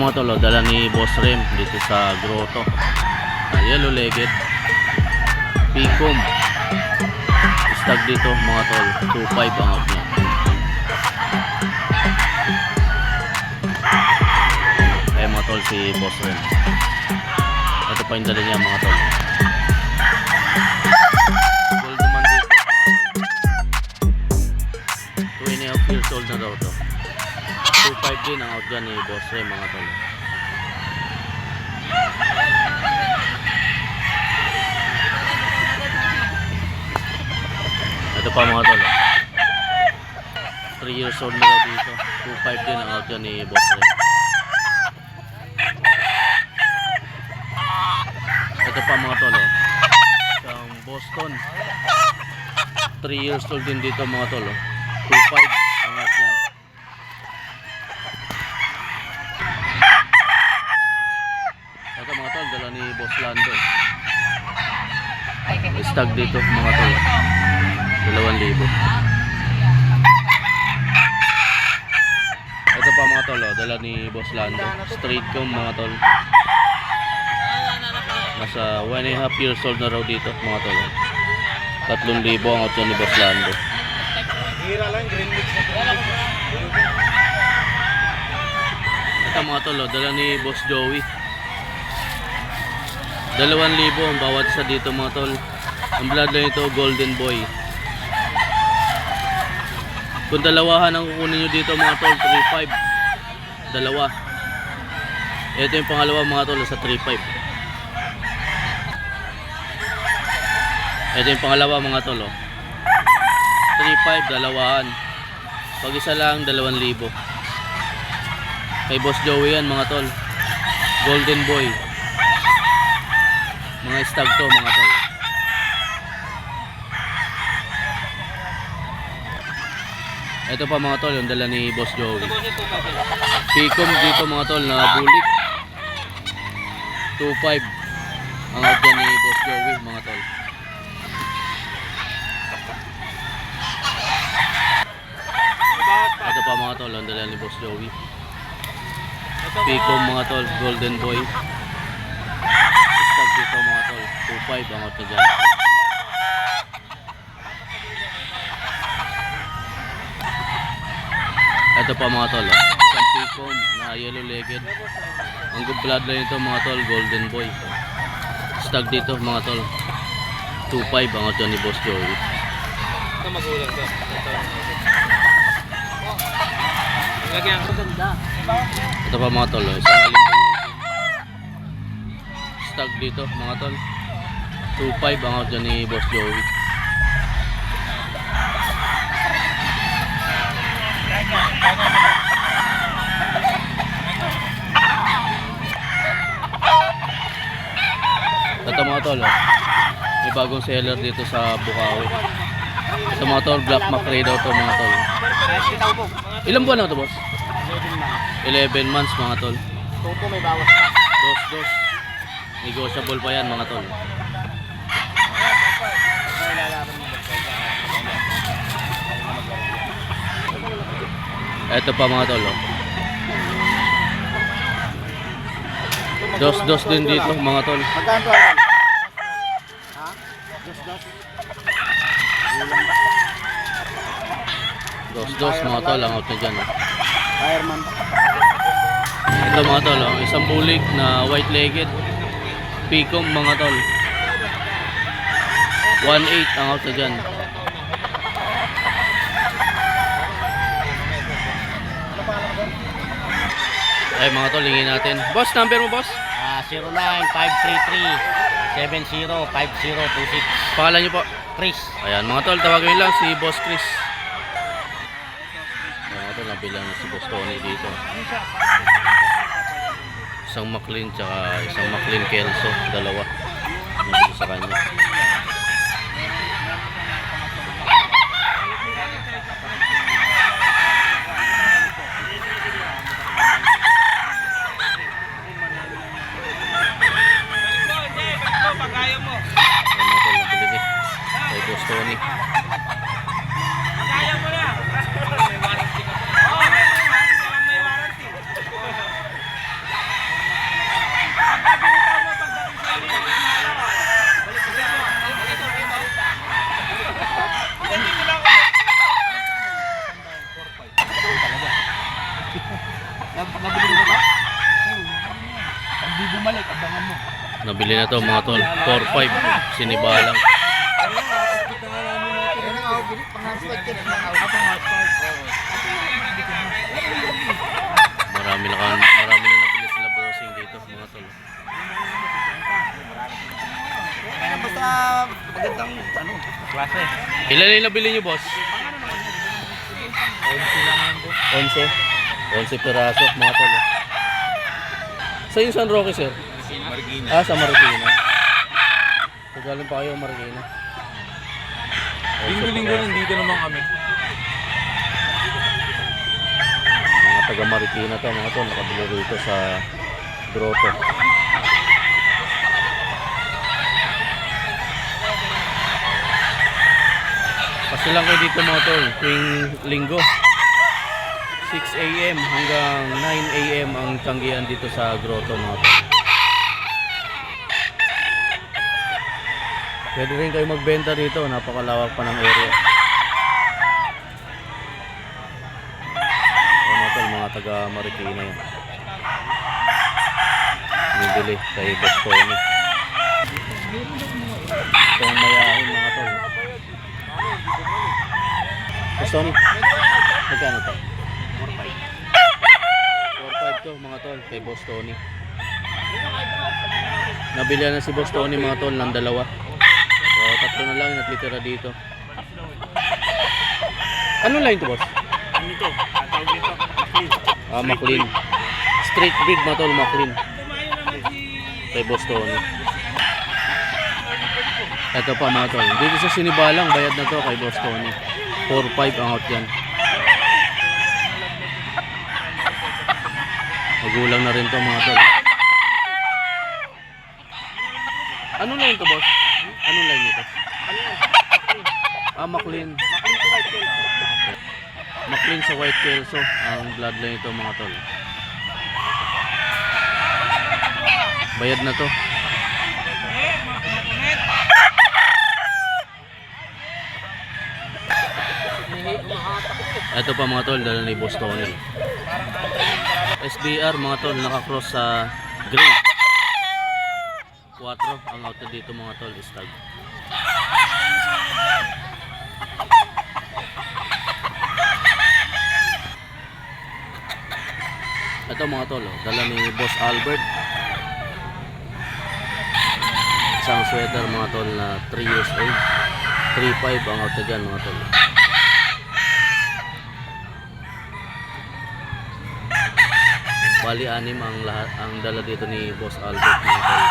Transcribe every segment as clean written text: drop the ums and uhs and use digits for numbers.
mga tol, dala ni Boss Rem dito sa grotto. Yellow legged Picom. Stag dito mga tol, 2.5 ang out niya. Ayan mga tol, si Boss Rem. Ito pa yung dala niya mga tol. Gold naman dito mga tol. 2.5 years old na daw to. 2.5 din ang out dyan ni Boss Rem mga tol. Ito pa mga tol, 3 years old na daw dito. 2.5 din ang out dyan ni Boss Rem. Ito pa mga tol, isang Boston, 3 years old din dito mga tol. 2.5 ang out dyan. Ito mga tol, dala ni Boss Lando. Stag dito mga tol, 2,000. Ito pa mga tol, dala ni Boss Lando. Straight comb mga tol. Nasa 1.5 years old na raw dito mga tol. 3,000 ang out ni Boss Lando. Ito mga tol, dala ni Boss Joey. 2,000 ang bawat isa dito mga tol. Ang bloodline ito, Golden Boy. Kung dalawahan ang kukunin nyo dito mga tol, 3.5. Dalawa. Ito yung pangalawa mga tol sa 3.5. Ito yung pangalawa mga tol, 3.5, dalawahan. Pag isa lang, 2,000. Kay Boss Joey yan mga tol, Golden Boy. Mga stag to mga tol. Ito pa mga tol, yung dala ni Boss Joey. Picom dito mga tol na bulik. 2.5 ang out dyan ni Boss Joey mga tol. Ito pa mga tol, ang dala ni Boss Joey. Picom mga tol, Golden Boy. Stag dito mga tol, 2.5 ang out na dyan. Ito pa mga tol, isang Picom na yellow legged. Ang good bloodline nito mga tol, Golden Boy. Stag dito mga tol, 2.5 ang out ni Boss Joey. Ito magulang to. Lagyan ko ganda. Ito pa mga tol, isang alimbayo. Stag dito mga tol, 2.5 ang out ni Boss Joey. Ito mga tol, may bagong seller dito sa Bukawi. Ito mga tol, Black Macrae daw to mga tol. Ilang buwan na ito boss? 11 months mga tol. Tupo may bawas pa. Dos. Negotiable pa yan mga tol. Ito pa mga tol. Dos din dito mga tol. Magkano to? Ha? Dos mga tol ang out na dyan. Fireman. Ito mga tol, isang bulik na white legged Picom mga tol. 1.8 ang out na dyan. Ay mga tol, hingin natin. Boss, number mo boss? 09-533-705026. Pangalan nyo po? Chris. Ayan mga tol, tawagin nyo lang si Boss Chris. Ayan mga tol, nabilang si Boss Tony dito. Isang McLean tsaka isang McLean Kelso, dalawa. Nabili sa kanya. Ayan mga tol, nabili ni kay Boss Tony. Hindi bumalik, abangan mo. Nabili na to mga tol. 4-5. Sinibalang. Marami na nabili sila bossing dito mga tol. Basta magandang klase. Ilan yung nabili nyo boss? 11 lang yan, boss. 11 piraso mga tol. Sa yung San Roque sir? Marikina. Ah, sa Marikina. Pagaling pa kayo Marikina. Linggo-linggo nandito naman kami. Mga taga Marikina to mga tol. Nakabili rito sa grotto. Kasi lang kayo dito mga tol. Tuwing linggo 6 AM hanggang 9 AM ang tanggihan dito sa grotto mga tol. Pwede rin kayo magbenta dito, napakalawak pa ng area. Mga tol, mga taga Marikina yan. Bibili kay Boss Tony. Itong mayahin mga tol. Boss Tony, magkano to? 4-5 to mga tol kay Boss Tony. Nabili na si Boss Tony mga tol ng dalawa. So, tatlo na lang natitira dito. Anong line to boss? Ano ito? Ang tawag dito? Maclean. Ah, Maclean. Street breed mga tol, Maclean. Kay Boss Tony. Ito pa mga tol. Dito sa Sinibalang, bayad na to kay Boss Tony. 4-5 ang out yan. Magulang na rin to mga tol. Anong line to boss? Anong line nito? Ah, Maclean. Maclean sa White Kelso ang bloodline ito mga tol. Bayad na to. Ito pa mga tol, dala ni Boss Tony. SBR mga tol, nakakross sa gray. 4 ang out na dito mga tol, stag. Ito mga tol, dala ni Boss Albert. Isang sweater mga tol na 3 years old. 3-5 ang out na dyan mga tol. Bali 6 ang lahat ang dala dito ni Boss Albert mga tol.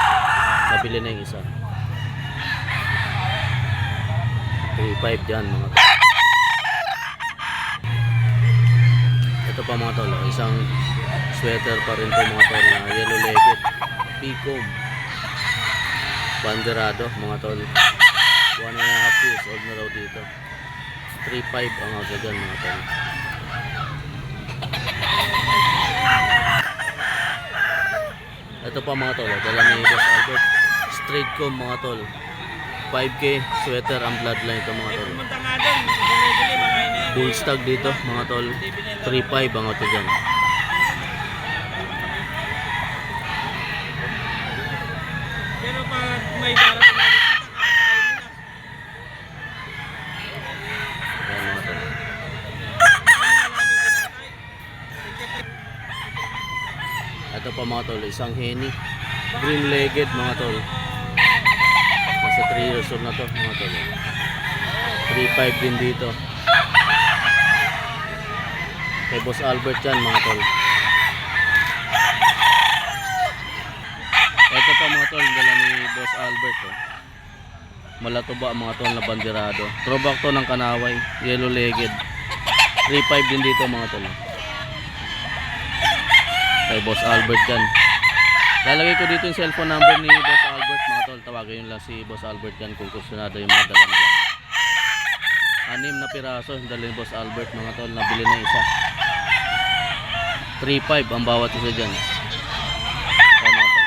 Nabili na yung isa. 3-5 dyan mga tol. Ito pa mga tol, isang sweater pa rin to mga tol na yellow legged Picom banderado mga tol. 1.5 years old na raw dito. 3-5 ang out dyan mga tol. Ito pa mga tol, dala ni Boss Albert. Straight comb mga tol. 5K sweater ang bloodline ito mga tol. Full stag dito mga tol. 3-5 ang auto dyan. Pero pag may darating na Ayan mga tol. Ito pa mga tol, isang henny. Green legged mga tol. Nasa 3 years old na to mga tol. 3-5 din dito. Kay Boss Albert yan mga tol. Ito pa mga tol, dala ni Boss Albert oh. Malatuba mga tol na banderado. Throwback to ng Kanaway, yellow legged. 3-5 din dito mga tol. Kay Boss Albert yan. Lalagay ko dito yung cellphone number ni Boss Albert mga tol. Tawagin nyo lang si Boss Albert yan kung kusunado yung mga dala nila. 6 na piraso yung dala ni Boss Albert mga tol. Nabili na isa. 3-5 ang bawat isa dyan. Ayan mga tol.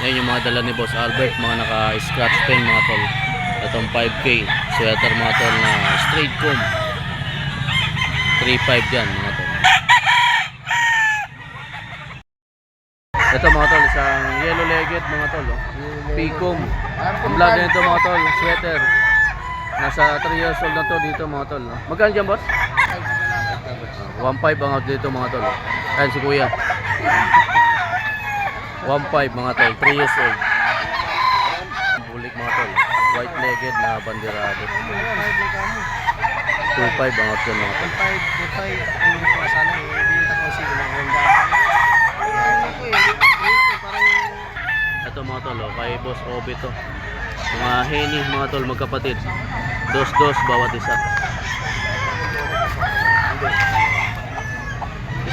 Yan yung mga dala ni Boss Albert. Mga naka-scratch pen mga tol. Itong 5K sweater mga tol na straight comb. 3-5 dyan mga tol. Ito mga tol, isang yellow legged mga tol. Oh. Picom. Ang vlog na ito mga tol, sweater. Nasa 3 years old na to dito mga tol. Oh. Magkano dyan boss? 1.5 ang out dito mga tol. Ayan si kuya. 1.5 mga tol, 3 years old. Bulik mga tol. White legged na banderado. 2.5 ang out dyan mga tol. Ito mga tol, oh, kay Boss Obi to. Mga henny mga tol, magkapatid. Dos bawat isa.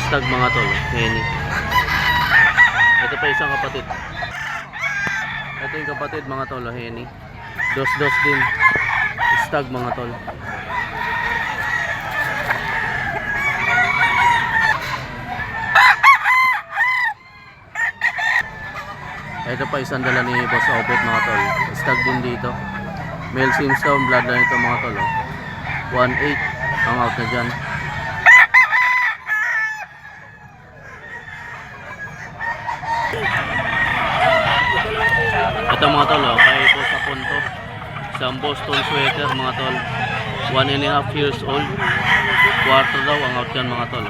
Stag mga tol, henny. Ito pa isang kapatid. Ito yung kapatid mga tol, henny. Dos din. Stag mga tol. Ito pa isang dala ni Boss Obet mga tol. Stag din dito. Male Simstone, bloodline ito mga tol. 1.8 ang out na dyan. Ito mga tol, kay Boss Aponto. Isang Boston sweater mga tol. 1.5 years old. Quarter daw ang out dyan mga tol.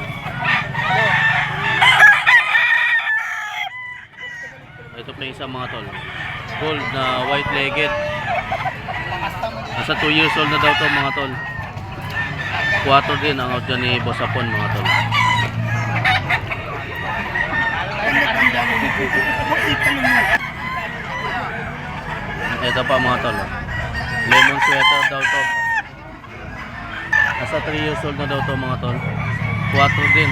Ito pa isa mga tol. Gold na white legged. Nasa 2 years old na daw to mga tol. 4 din ang out dyan ni Boss Apon mga tol. Ito pa mga tol. Lemon sweater daw to. Nasa 3 years old na daw to mga tol. 4 din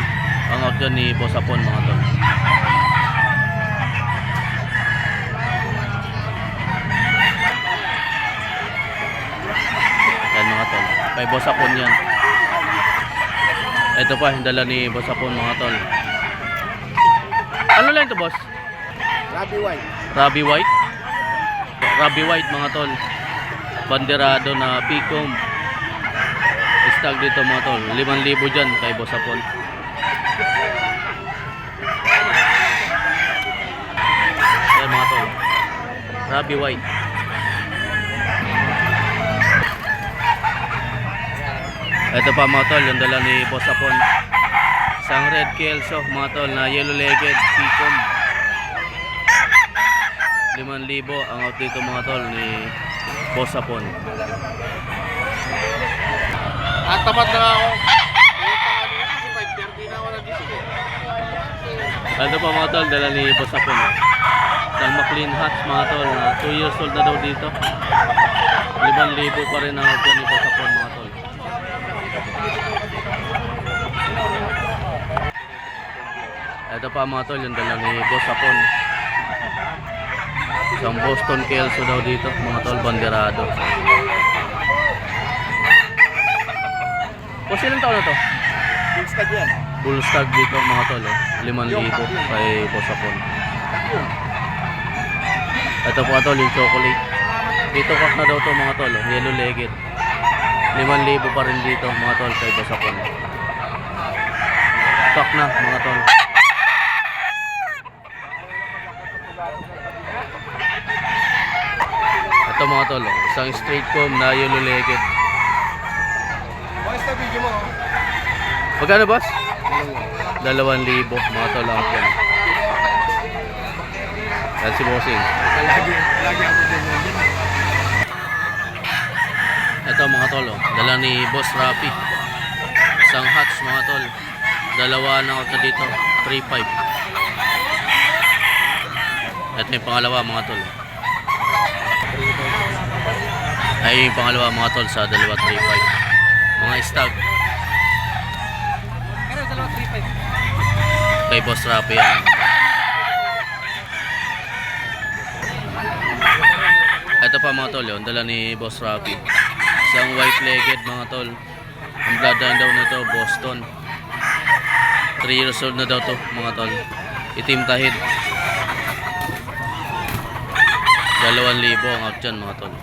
ang out dyan ni Boss Apon mga tol. Mga tol, kay Boss Apon yan. Ito pa yung dala ni Boss Apon mga tol. Ano lang ito boss? Ruby white mga tol. Banderado na Picom. Stag dito mga tol, 5,000 dyan kay Boss Apon. Yan mga tol, Ruby white. Ito pa mga tol, yung dala ni Boss Apon. Isang red kelso mga tol na yellow legged Picom. 5,000 ang out dito mga tol ni Boss Apon. At tapat na ako. 5:30 na ako nagising. Ito pa mga tol, dala ni Boss Apon. Isang McLean hats mga tol na 2 years old na daw dito. 5,000 pa rin ang out ni Boss Apon mga tol. Ito pa mga tol, yung dala ni Boss Apon. Isang Boston Kelso daw dito mga tol, banderado. O silang taon na to? Full stag dito mga tol, 5,000 kay Boss Apon. Ito po tol, yung chocolate. Dito kak na daw to mga tol, yellow legged. 5,000 pa rin dito mga tol kay Boss Apon. Kak na mga tol. Ito mga tol, isang straight comb na yellow legged. Magkano boss? 2,000 mga tol ang yan. Yan si Bossing. Ito mga tol, dala ni Boss Rapi. Isang hats mga tol. Dalawa na ako dito, 3.5. Ito yung pangalawa mga tol. Ay yung pangalawa mga tol sa dalawa 3.5. Mga stag. Kay Boss Rapi yan. Ito pa mga tol, yung dala ni Boss Rapi. Isang white legged mga tol. Ang bloodline daw na to, Boston. 3 years old na daw to mga tol. Itim tahid. 2,000 ang out dyan mga tol.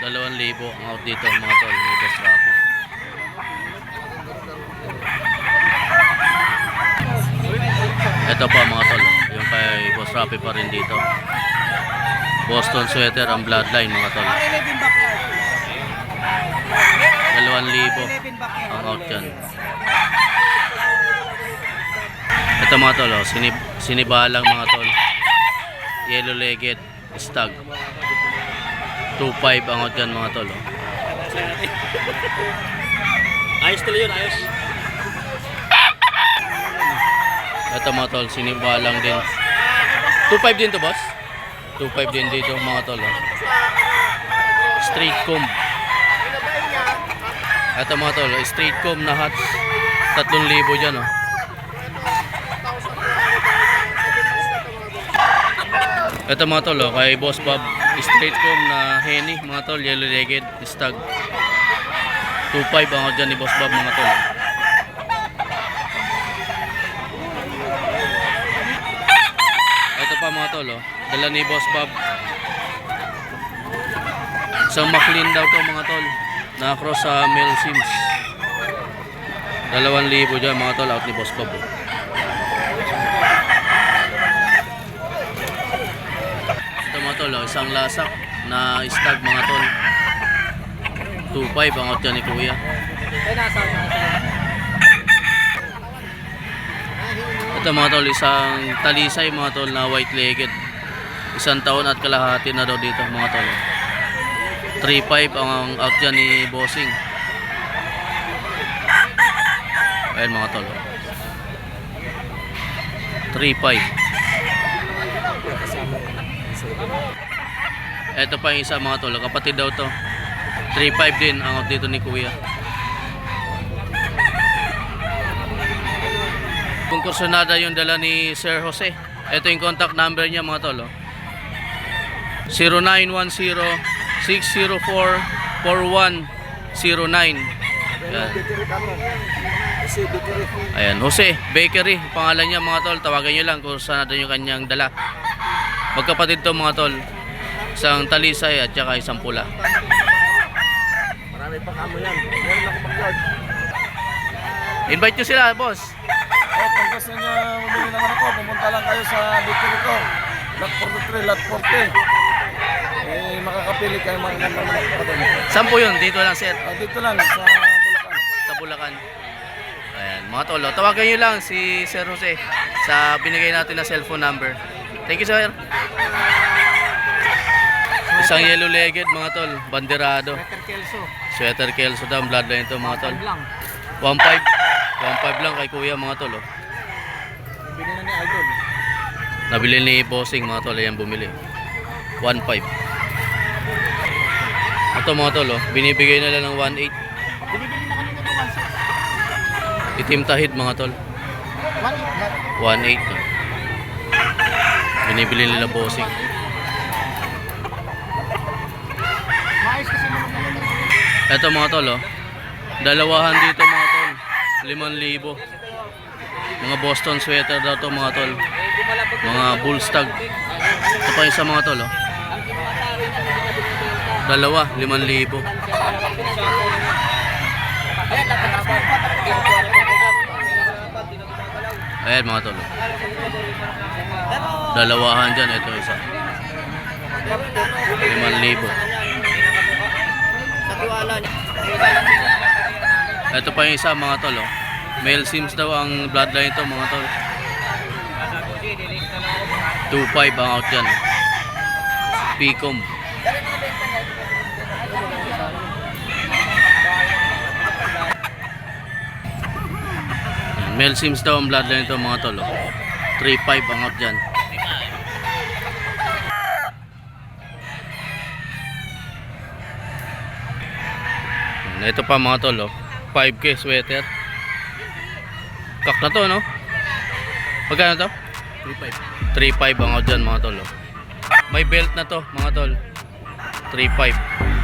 Dalawang libo ang out dito mga tol ni Boss Rapi. Ito pa mga tol, yung kay Boss Rapi pa rin dito. Boston sweater ang bloodline mga tol. 2,000 ang out yan. Ito mga tol, oh, sinibalang mga tol. Yellow legged stag. 2,500 ang out yan mga tol. Oh. Ayos tuloy yun, ayos. Ito mga tol, sinibalang din. 2,500 din to boss? 2,500 din dito mga tol. Oh. Straight comb. Ito mga tol, straight comb na hats. 3,000 dyan oh. Ito mga tol, oh, kay Boss Bob, straight comb na henny mga tol, yellow legged stag. 2,500 ang dyan ni Boss Bob mga tol. Ito pa mga tol, oh, dala ni Boss Bob. Isang McLean daw to mga tol, na cross sa Mel Sims. 2,000 dyan mga tol, out ni Boss Bob. Oh. Ito mga tol, oh, isang lasak na stag mga tol. 2,500 ang out dyan ni Kuya. Ito mga tol, isang talisay mga tol na white legged. 1 taon at kalahati na daw dito mga tol. 3,500 ang out dyan ni Bossing. Ayan mga tol. 3,500. Ito pa yung isa mga tol, kapatid daw to. 3,500 din ang out dito ni Kuya. Kung kursunada yung dala ni Sir Jose. Ito yung contact number niya mga tol. 0910-604-4109. Ayan, Jose Bakery pangalan niya mga tol. Tawagan nyo lang kung saan natin yung kanyang dala. Magkapatid to mga tol. Isang talisay at saka isang pula. Marami pa kamo yan. Meron ako backyard. Invite nyo sila boss. Kung gusto nyo bumili naman ako, pumunta lang kayo sa bakery ko. Lot 43, lot 40. Makakapili kayo mga ganda mga kapatid. Saan po yun? Dito lang sir. Dito lang, sa Bulacan. Sa Bulacan. Ayan, mga tol, oh, tawagan nyo lang si Sir Jose sa binigay natin na cellphone number. Thank you sir. Isang yellow legged mga tol, banderado. Sweater Kelso daw, bloodline ito mga tol. 1,500 lang kay Kuya mga tol. Oh. Bili na ni Idol. Nabili ni Bossing mga tol, ayan bumili. 1,500. Ito mga tol, oh, binibigay nila ng 1,800. Binibili na kanina ito, 1,600. Itim tahid mga tol. 1,800. No? Binibili nila Bossing. Maayos kasi naman naman. Ito mga tol, oh. Dalawahan dito mga tol. 5,000. Mga Boston sweater daw to mga tol. Mga bull stag. Ito pa isa mga tol, oh. Dalawa, 5,000. Ayan mga tol, oh. Dalawahan dyan, ito isa. 5,000. Ito pa yung isa mga tol, oh. Male Sims daw ang bloodline ito mga tol. 2,500 ang out yan. Picom. Male Sims daw ang bloodline ito mga tol, oh. 3,500 ang out dyan. Ito pa mga tol, oh. 5K sweater. Kak na to, no? Magkano to? 3,500 ang out dyan mga tol, oh. May belt na to mga tol. 3,500.